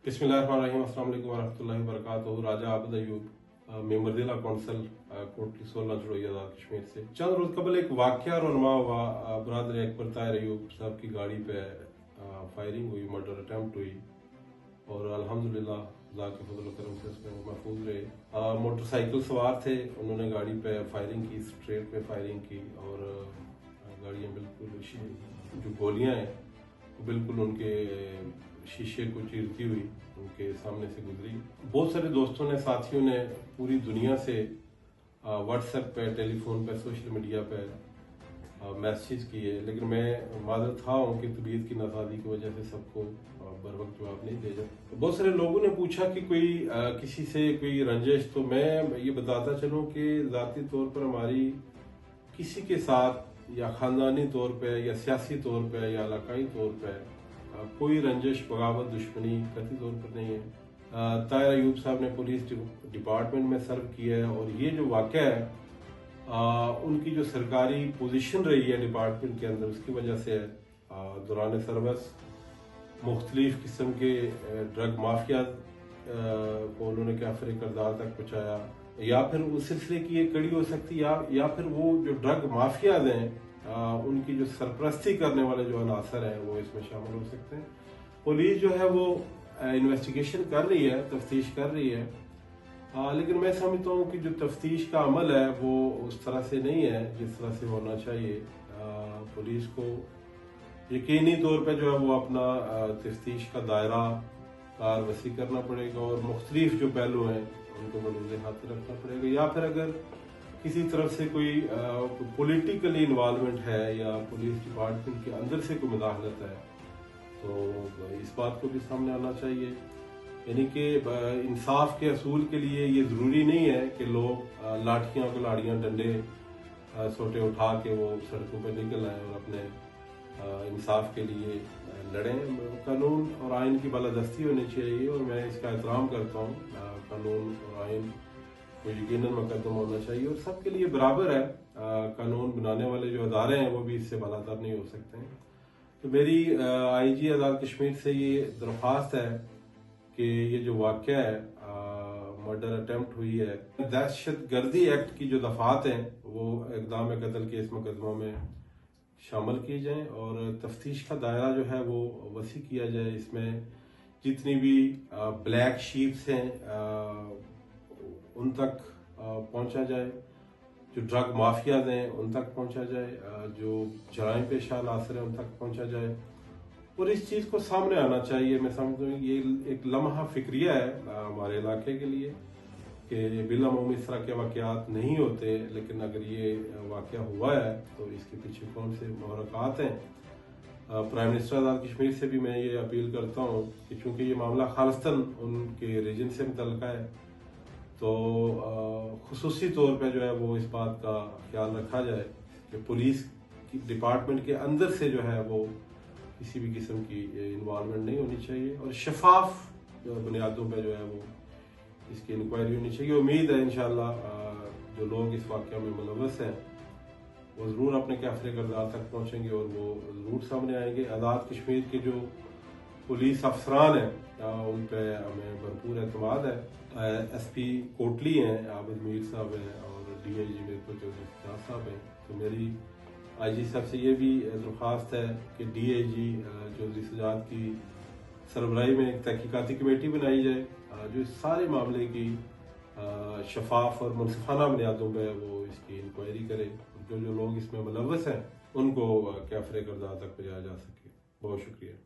बिस्मिल्लाहिर्रहमानिर्रहीम। अस्सलाम वालेकुम वरहमतुल्लाहि वबरकातुहू। राजा आबिद अयूब मेमरदिला कौंसल कोटली 16 चढ़ोई आज़ाद कश्मीर से। चंद रोज कबल एक वाक़या रुनमा हुआ। बरदर अकबर ताहिर अयूब साहब की गाड़ी पे फायरिंग हुई, मर्डर अटेम्प्ट हुई और अल्हम्दुलिल्लाह अल्लाह के फजल करम से उसमें महफूज रहे। मोटरसाइकिल सवार थे, उन्होंने गाड़ी पे फायरिंग की, स्ट्रेट पे फायरिंग की और गाड़ियाँ बिल्कुल जो गोलियाँ हैं बिल्कुल उनके शीशे को चीरती हुई उनके सामने से गुजरी। बहुत सारे दोस्तों ने, साथियों ने पूरी दुनिया से व्हाट्सएप पे, टेलीफोन पे, सोशल मीडिया पे मैसेज किए, लेकिन मैं मादर था उनकी तबीयत की नासाजी की वजह से सबको बर वक्त जवाब नहीं दे सकता। बहुत सारे लोगों ने पूछा कि कोई किसी से कोई रंजिश, तो मैं ये बताता चलूँ कि ज़ाती तौर पर हमारी किसी के साथ या ख़ानदानी तौर पे या सियासी तौर पे या इलाकाई तौर पे कोई रंजिश, बगावत, दुश्मनी कतई तौर पर नहीं है। ताहिर अयूब साहब ने पुलिस डिपार्टमेंट में सर्व किया है और ये जो वाक़या है उनकी जो सरकारी पोजीशन रही है डिपार्टमेंट के अंदर, उसकी वजह से दौरान सर्विस मुख्तलिफ किस्म के ड्रग माफिया को उन्होंने काफिर किरदार तक पहुँचाया, या फिर उस सिलसिले की एक कड़ी हो सकती है या फिर वो जो ड्रग माफियाज हैं उनकी जो सरपरस्ती करने वाले जो अनासर हैं वो इसमें शामिल हो सकते हैं। पुलिस जो है वो इन्वेस्टिगेशन कर रही है, तफ्तीश कर रही है, लेकिन मैं समझता हूँ कि जो तफ्तीश का अमल है वो उस तरह से नहीं है जिस तरह से होना चाहिए। पुलिस को यकीनी तौर पर जो है वो अपना तफ्तीश का दायरा कार वसी करना पड़ेगा और मुख्तलिफ जो पहलू हैं उनको मलूज़ हाथ रखना पड़ेगा, या फिर अगर किसी तरफ से कोई पॉलिटिकली इन्वॉल्वमेंट है या पुलिस डिपार्टमेंट के अंदर से कोई मुदाखलत है तो इस बात को भी सामने आना चाहिए। यानी कि इंसाफ के असूल के लिए ये ज़रूरी नहीं है कि लोग लाठियाँ, कुल्हाड़ियाँ, डंडे, सोटे उठा के वो सड़कों पर निकल आए और अपने इंसाफ के लिए लड़ें। कानून और आइन की बालादस्ती होनी चाहिए और मैं इसका एहतराम करता हूँ। कानून और आइन को यकीनन मुकद्दम होना चाहिए और सबके लिए बराबर है। कानून बनाने वाले जो अदारे हैं वो भी इससे बालातर नहीं हो सकते हैं। तो मेरी IG आज़ाद कश्मीर से ये दरख्वास्त है कि ये जो वाक़या है, मर्डर अटेम्प्ट हुई है, दहशत गर्दी एक्ट की जो दफात हैं वो इक़दाम कत्ल के इस मुकदमा में शामिल किए जाएं और तफ्तीश का दायरा जो है वो वसी किया जाए। इसमें जितनी भी ब्लैक शीप्स हैं उन तक पहुंचा जाए, जो ड्रग माफियाज हैं उन तक पहुंचा जाए, जो जराइम पेशा अनासर हैं उन तक पहुंचा जाए और इस चीज़ को सामने आना चाहिए। मैं समझता हूँ ये एक लम्हा फिक्रिया है हमारे इलाके के लिए कि बिलामूम इस तरह के वाक़यात नहीं होते, लेकिन अगर ये वाक़या हुआ है तो इसके पीछे कौन से महरक़ात हैं। प्राइम मिनिस्टर आज़ाद कश्मीर से भी मैं ये अपील करता हूँ कि चूँकि ये मामला खालिस्तन उनके रीजन से मुतल्लिक़ है तो खुसूसी तौर पे जो है वो इस बात का ख्याल रखा जाए कि पुलिस की डिपार्टमेंट के अंदर से जो है वो किसी भी किस्म की इन्वॉल्वमेंट नहीं होनी चाहिए और शफाफ बुनियादों पे जो है वो इसकी इंक्वायरी होनी चाहिए। उम्मीद है इंशाअल्लाह जो लोग इस वाक़या में मुलव्वस हैं वो ज़रूर अपने काफिर किरदार तक पहुँचेंगे और वो ज़रूर सामने आएंगे। आज़ाद कश्मीर के जो पुलिस अफसरान हैं उन पर हमें भरपूर एतमाद है। SP कोटली हैं, आबिद मीर साहब हैं और DIG मीरपुर चौधरी फैयाज साहब हैं। तो मेरी IG साहब से ये भी दरख्वास्त है कि DIG चौधरी सजाद की सरबराही में एक तहकीकाती कमेटी बनाई जाए जो इस सारे मामले की शफाफ और मुनसिफाना बुनियादों पर वो इसकी इंक्वायरी करे, जो लोग इसमें मुलव्वस हैं उनको काफिर किरदार तक पहुँचाया जा सके। बहुत शुक्रिया।